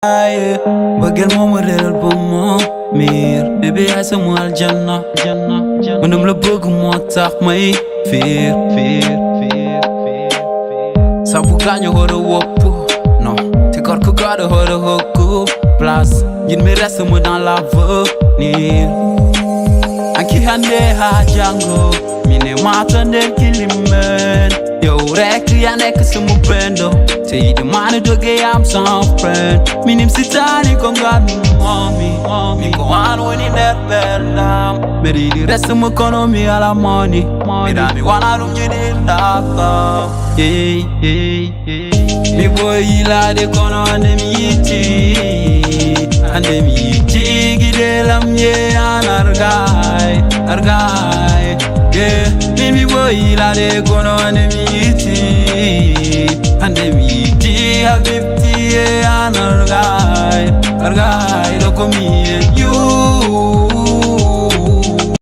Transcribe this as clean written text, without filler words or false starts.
Aye, bagel mo real ba mo mir baby ay sa mo aljanna manam la bëgg moo tax may fear sabu gaañu horo wopp non te kor ko gado horo hokku place yin mi reste mo dans l'avenir anki hande ha jango mine mata nder kilimen yo rek ya nekk sumu pendo te yi de mane doge am sans friend minim sitani ko ngami mommy mi ko an woni nder berdam meri di reste mo kono mi ala money mi wana dum jidi ndaka mi boy ila de kono ande mi yiti gide lam ye anargai yeah mi boy ila de kono ande mi yiti habibti anargai do komi you